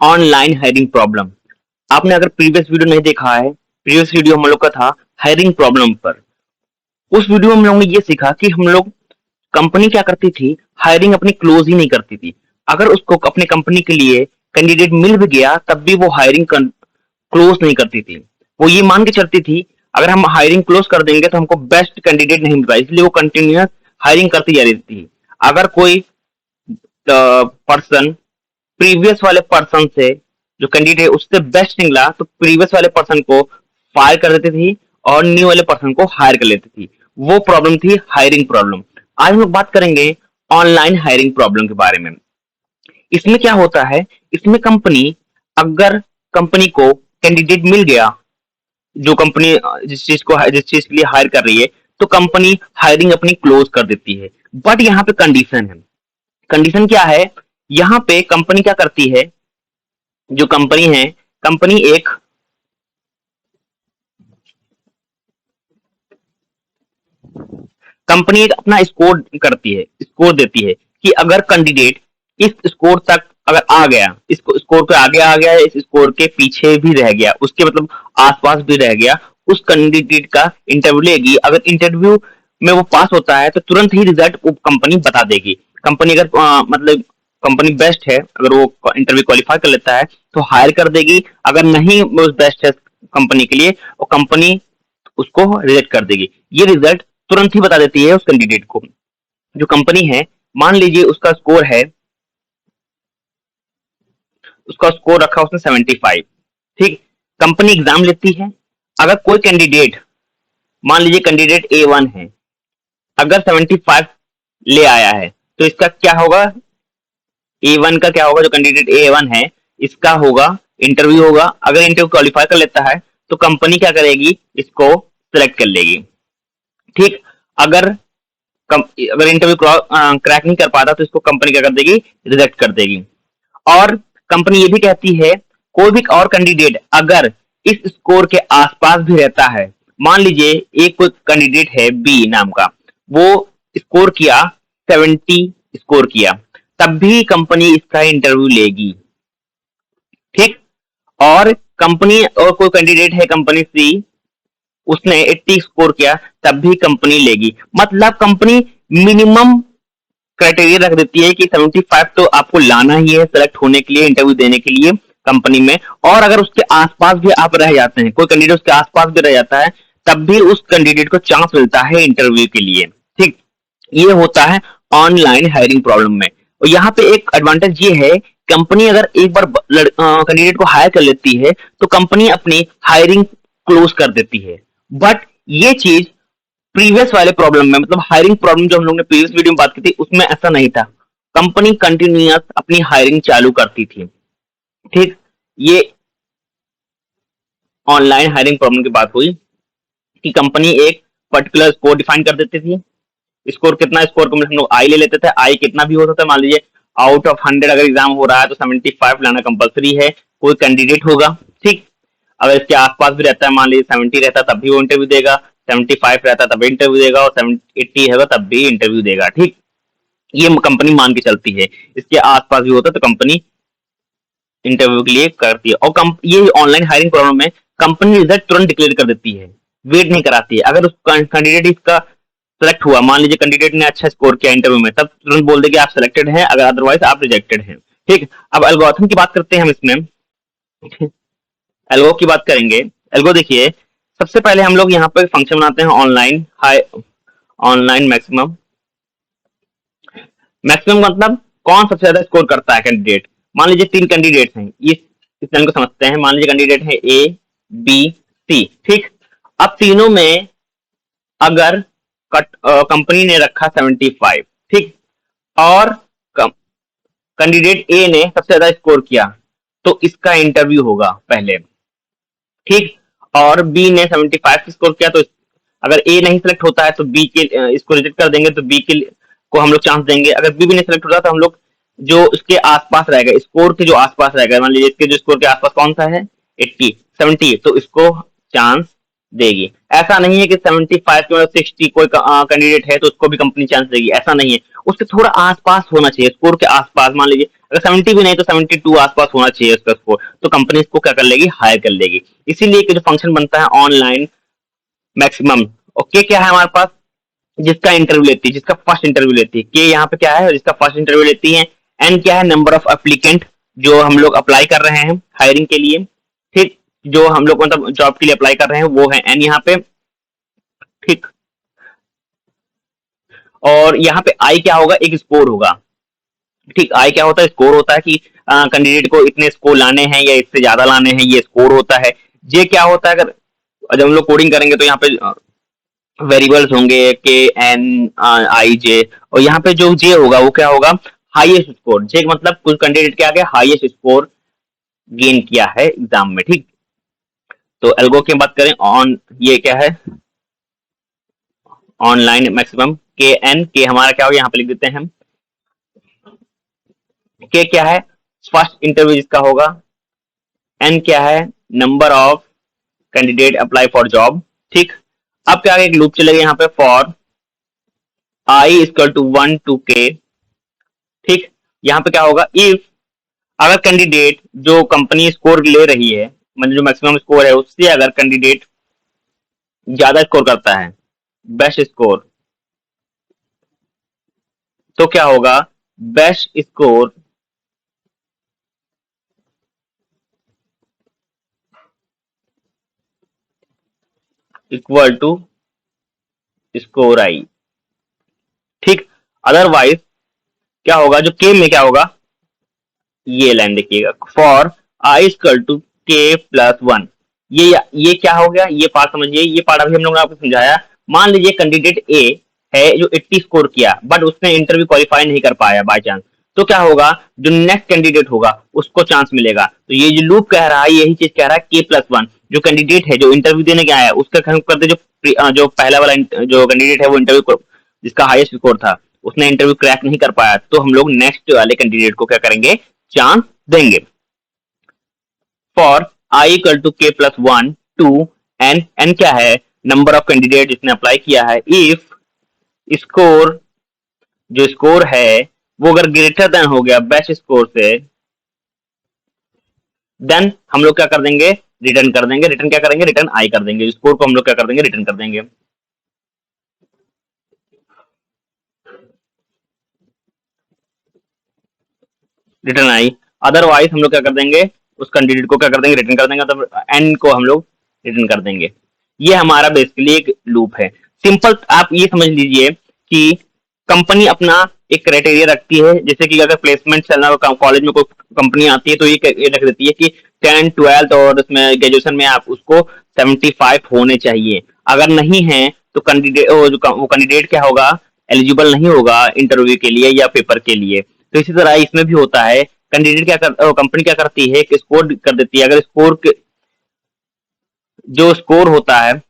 Online hiring problem. आपने अगर previous video नहीं देखा है, प्रीवियस वीडियो हम लोग का था हायरिंग प्रॉब्लम पर। उस वीडियो में हम लोगों ने ये सीखा कि हम लोग कंपनी क्या करती थी, हायरिंग अपनी क्लोज ही नहीं करती थी। अगर उसको अपने कंपनी के लिए कैंडिडेट मिल भी गया तब भी वो हायरिंग क्लोज नहीं करती थी। वो ये मान के चलती थी अगर हम हायरिंग क्लोज कर देंगे तो हमको बेस्ट कैंडिडेट नहीं मिल पाएगा, इसलिए वो कंटिन्यूअस हायरिंग करती जा रही थी। अगर कोई पर्सन प्रीवियस वाले पर्सन से, जो कैंडिडेट है उससे बेस्ट निकला तो प्रीवियस वाले पर्सन को फायर कर देती थी और न्यू वाले पर्सन को हायर कर लेती थी। वो प्रॉब्लम थी हायरिंग प्रॉब्लम। आज हम लोग बात करेंगे ऑनलाइन हायरिंग प्रॉब्लम के बारे में। इसमें क्या होता है, इसमें कंपनी, अगर कंपनी को कैंडिडेट मिल गया, जो कंपनी जिस चीज के लिए हायर कर रही है, तो कंपनी हायरिंग अपनी क्लोज कर देती है। बट यहाँ पे कंडीशन है। कंडीशन क्या है, यहाँ पे कंपनी क्या करती है, जो कंपनी है, कंपनी एक कंपनी एक अपना स्कोर करती है, स्कोर देती है कि अगर कैंडिडेट इस स्कोर तक अगर आ गया, इस स्कोर पे आगे आ गया, इस स्कोर के पीछे भी रह गया, उसके मतलब आसपास भी रह गया, उस कैंडिडेट का इंटरव्यू लेगी। अगर इंटरव्यू में वो पास होता है तो तुरंत ही रिजल्ट वो कंपनी बता देगी। कंपनी अगर मतलब कंपनी बेस्ट है, अगर वो इंटरव्यू क्वालिफाई कर लेता है तो हायर कर देगी। अगर नहीं वो बेस्ट है कंपनी के लिए, वो कंपनी उसको रिजेक्ट कर देगी। ये रिजल्ट तुरंत ही बता देती है उस कैंडिडेट को। जो कंपनी है, मान लीजिए उसका स्कोर है, उसका स्कोर रखा उसने 75। ठीक, कंपनी एग्जाम लेती है। अगर कोई कैंडिडेट, मान लीजिए कैंडिडेट A1 है, अगर 75 ले आया है तो इसका क्या होगा, A1 का क्या होगा, जो कैंडिडेट A1 है इसका होगा, इंटरव्यू होगा। अगर इंटरव्यू क्वालिफाई कर लेता है तो कंपनी क्या करेगी, इसको सिलेक्ट कर लेगी। ठीक, अगर अगर इंटरव्यू क्रैक नहीं कर पाता तो इसको कंपनी क्या कर देगी, रिजेक्ट कर देगी। और कंपनी ये भी कहती है, कोई भी और कैंडिडेट अगर इस स्कोर के आसपास भी रहता है, मान लीजिए एक कोई कैंडिडेट है बी नाम का, वो स्कोर किया 70, स्कोर किया, तब भी कंपनी इसका इंटरव्यू लेगी। ठीक, और कंपनी और कोई कैंडिडेट है कंपनी सी, उसने 80 स्कोर किया, तब भी कंपनी लेगी। मतलब कंपनी मिनिमम क्राइटेरिया रख देती है कि 75 तो आपको लाना ही है सेलेक्ट होने के लिए, इंटरव्यू देने के लिए कंपनी में। और अगर उसके आसपास भी आप रह जाते हैं, कोई कैंडिडेट उसके आसपास भी रह जाता है, तब भी उस कैंडिडेट को चांस मिलता है इंटरव्यू के लिए। ठीक, ये होता है ऑनलाइन हायरिंग प्रॉब्लम में। और यहाँ पे एक एडवांटेज ये है, कंपनी अगर एक बार कैंडिडेट को हायर कर लेती है तो कंपनी अपनी हायरिंग क्लोज कर देती है। बट ये चीज प्रीवियस वाले प्रॉब्लम में, मतलब हायरिंग प्रॉब्लम जो हम लोग ने प्रीवियस वीडियो में बात की थी, उसमें ऐसा नहीं था। कंपनी कंटिन्यूअस अपनी हायरिंग चालू करती थी। ठीक, ये ऑनलाइन हायरिंग प्रॉब्लम की बात हुई कि कंपनी एक पर्टिकुलर स्कोर डिफाइन कर देती थी। स्कोर कितना, स्कोर को हम लोग आई ले लेते थे। आई कितना भी हो सकता है, मान लीजिए आउट ऑफ 100 अगर एग्जाम हो रहा है तो 75 लाना कंपलसरी है, कोई कैंडिडेट होगा। ठीक, अगर इसके आसपास भी रहता है, मान लीजिए 70 रहता है तब भी वो इंटरव्यू देगा, 75 रहता है तब भी इंटरव्यू देगा, और 80 है तब भी इंटरव्यू देगा। ठीक, ये कंपनी मान के चलती है। इसके आसपास भी होता है तो कंपनी इंटरव्यू के लिए करती है। और ये ऑनलाइन हायरिंग प्रॉब्लम में कंपनी रिजल्ट तुरंत डिक्लेयर कर देती है, वेट नहीं कराती है। अगर उस कैंडिडेट इसका सेलेक्ट हुआ, मान लीजिए कैंडिडेट ने अच्छा स्कोर किया इंटरव्यू में, तब तुरंत बोल देगी आप सिलेक्टेड हैं, अगर अदरवाइज आप रिजेक्टेड हैं। ठीक, अब एल्गोरिथम की बात करते हैं हम इसमें। एल्गो की बात करेंगे। एल्गो देखिए, सबसे पहले हम लोग यहाँ पर फंक्शन बनाते हैं online high, online maximum. Maximum मतलब कौन सबसे ज्यादा स्कोर करता है कैंडिडेट। मान लीजिए 3 कैंडिडेट हैं, इस लाइन को समझते हैं। मान लीजिए कैंडिडेट है A B C। ठीक, अब तीनों में अगर कंपनी ने रखा 75, ठीक, और कैंडिडेट ए ने सबसे ज्यादा स्कोर किया तो इसका इंटरव्यू होगा पहले। ठीक, और बी ने 75 स्कोर किया तो अगर ए नहीं सिलेक्ट होता है तो बी के इसको रिजेक्ट कर देंगे, तो बी के को हम लोग चांस देंगे। अगर बी भी नहीं सिलेक्ट होता तो हम लोग जो उसके आसपास रहेगा, स्कोर के जो आसपास रहेगा, मान लीजिए इसके जो स्कोर के आसपास कौन सा है 80 70, तो इसको चांस देगी। ऐसा नहीं है कि 75 के मतलब 60 कोई कैंडिडेट है तो उसको भी कंपनी चांस देगी, ऐसा नहीं है। उसके थोड़ा आसपास होना चाहिए, स्कोर के आसपास। मान लीजिए अगर 70 भी नहीं तो 72 आसपास होना चाहिए उसका स्कोर, तो कंपनी इसको क्या कर लेगी, हायर कर लेगी। इसीलिए कि जो फंक्शन बनता है ऑनलाइन मैक्सिमम, ओके क्या है हमारे पास, जिसका इंटरव्यू लेती है, जिसका फर्स्ट इंटरव्यू लेती है, के यहाँ पे क्या है, जिसका फर्स्ट इंटरव्यू लेती है। एन क्या है, नंबर ऑफ एप्लीकेंट जो हम लोग अप्लाई कर रहे हैं हायरिंग के लिए, ठीक, जो हम लोग मतलब जॉब के लिए अप्लाई कर रहे हैं वो है एन यहाँ पे, ठीक। और यहाँ पे आई क्या होगा, एक स्कोर होगा, ठीक। आई क्या होता है, स्कोर होता है कि कैंडिडेट को इतने स्कोर लाने हैं या इससे ज्यादा लाने हैं, ये स्कोर होता है। जे क्या होता है, अगर जब हम लोग कोडिंग करेंगे तो यहाँ पे वेरिएबल्स होंगे के एन आई जे, और यहाँ पे जो जे होगा वो क्या होगा, हाईएस्ट स्कोर। जे मतलब कुछ कैंडिडेट के आगे हाईएस्ट स्कोर गेन किया है एग्जाम में, ठीक। तो एल्गो की बात करें, ऑन ये क्या है, ऑनलाइन मैक्सिमम के एन, के हमारा क्या होगा यहाँ पे लिख देते हैं हम, के क्या है, फर्स्ट इंटरव्यू जिसका होगा। एन क्या है, number of candidate apply for job, ठीक। अब क्या एक लूप चलेगा यहाँ पे, for i equal to 1 to k, ठीक। यहाँ पे क्या होगा, इफ अगर कैंडिडेट जो कंपनी स्कोर ले रही है, मतलब जो मैक्सिमम स्कोर है उससे अगर कैंडिडेट ज्यादा स्कोर करता है, बेस्ट स्कोर, तो क्या होगा, best score equal to score i, ठीक। अदरवाइज क्या होगा, जो के में क्या होगा, ये लाइन देखिएगा, for i equal to k plus one. ये क्या हो गया, ये पार्ट समझिए, ये पार्ट अभी हम लोगों ने आपको समझाया। मान लीजिए कैंडिडेट ए है जो 80 स्कोर किया, बट उसने इंटरव्यू क्वालिफाई नहीं कर पाया बाय चांस, तो क्या होगा, जो नेक्स्ट कैंडिडेट होगा उसको चांस मिलेगा। तो ये जो लूप कह रहा है यही चीज कह रहा है, के प्लस वन, जो कैंडिडेट है जो इंटरव्यू देने गया है उसका करते, जो पहला वाला जो कैंडिडेट है वो इंटरव्यू जिसका हाईएस्ट स्कोर था उसने इंटरव्यू क्रैक नहीं कर पाया, तो हम लोग नेक्स्ट वाले कैंडिडेट को क्या करेंगे, चांस देंगे। For i equal to k plus one to n, n क्या है, नंबर ऑफ कैंडिडेट जिसने अप्लाई किया है। इफ स्कोर, जो स्कोर है वो अगर ग्रेटर देन हो गया बेस्ट स्कोर से, देन हम लोग क्या कर देंगे, रिटर्न कर देंगे। रिटर्न क्या करेंगे, रिटर्न आई कर देंगे, स्कोर को हम लोग क्या कर देंगे, रिटर्न कर देंगे। रिटर्न आई। अदरवाइज हम लोग क्या कर देंगे, उस कैंडिडेट को क्या कर देंगे, रिटर्न कर देंगे, तब एन को हम लोग रिटर्न कर देंगे। ये हमारा बेसिकली एक लूप है। सिंपल आप ये समझ लीजिए कि कंपनी अपना एक क्राइटेरिया रखती है, जैसे कि अगर प्लेसमेंट चलना हो कॉलेज में कोई कंपनी आती है तो ये रख देती है कि 10 12 और उसमें ग्रेजुएशन में आप उसको 75 होने चाहिए। अगर नहीं है तो कैंडिडेट वो कैंडिडेट क्या होगा, एलिजिबल नहीं होगा इंटरव्यू के लिए या पेपर के लिए। तो इसी तरह इसमें भी होता है, कैंडिडेट क्या कर, कंपनी क्या करती है कि स्कोर कर देती है। अगर स्कोर जो स्कोर होता है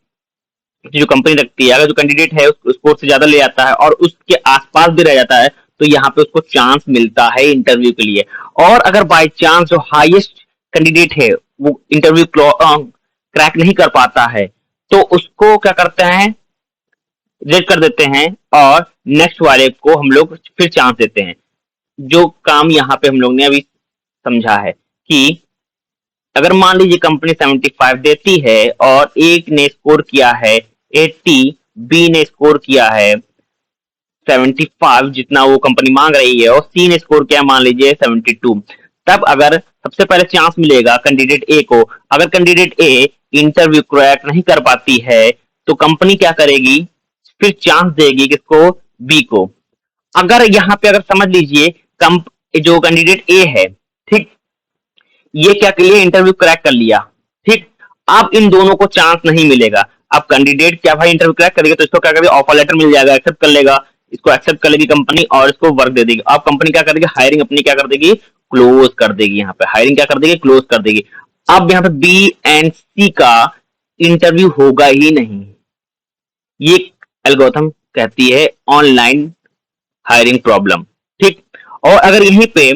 जो कंपनी रखती है, अगर जो कैंडिडेट है उस स्कोर से ज्यादा ले आता है और उसके आसपास भी रह जाता है, तो यहाँ पे उसको चांस मिलता है इंटरव्यू के लिए। और अगर बाय चांस जो हाईएस्ट कैंडिडेट है वो इंटरव्यू क्रैक नहीं कर पाता है, तो उसको क्या करते हैं, रिजेक्ट कर देते हैं और नेक्स्ट वाले को हम लोग फिर चांस देते हैं। जो काम यहाँ पे हम लोग ने अभी समझा है कि अगर मान लीजिए कंपनी 75 देती है और एक ने स्कोर किया है 80, बी ने स्कोर किया है 75 जितना वो कंपनी मांग रही है, और सी ने स्कोर किया मान लीजिए 72, तब अगर सबसे पहले चांस मिलेगा कैंडिडेट ए को। अगर कैंडिडेट ए इंटरव्यू क्रैक नहीं कर पाती है तो कंपनी क्या करेगी, फिर चांस देगी किसको, बी को। अगर यहाँ पे अगर समझ लीजिए जो कैंडिडेट ए है, ठीक, ये क्या कर लिया, इंटरव्यू क्रैक कर लिया, ठीक। अब इन दोनों को चांस नहीं मिलेगा। अब कैंडिडेट क्या भाई इंटरव्यू क्रैक करेगा तो इसको क्या करेगा, ऑफर लेटर मिल जाएगा, एक्सेप्ट कर लेगा, इसको एक्सेप्ट कर लेगी कंपनी और इसको वर्क दे देगी। अब कंपनी क्या कर देगी, हायरिंग अपनी क्या कर देगी, क्लोज कर देगी। यहाँ पे हायरिंग क्या कर देगी, क्लोज कर देगी। अब यहाँ पे बी एंड सी का इंटरव्यू होगा ही नहीं। ये एल्गोरिथम कहती है ऑनलाइन हायरिंग प्रॉब्लम, ठीक। और अगर यहीं पे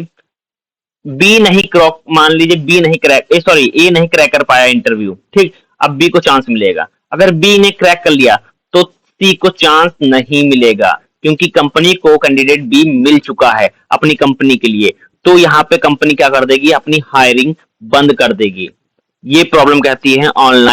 बी नहीं क्रॉक, मान लीजिए बी नहीं क्रैक, सॉरी ए नहीं क्रैक कर पाया इंटरव्यू, ठीक। अब बी को चांस मिलेगा। अगर बी ने क्रैक कर लिया तो सी को चांस नहीं मिलेगा, क्योंकि कंपनी को कैंडिडेट बी मिल चुका है अपनी कंपनी के लिए। तो यहाँ पे कंपनी क्या कर देगी, अपनी हायरिंग बंद कर देगी। ये प्रॉब्लम कहती है ऑनलाइन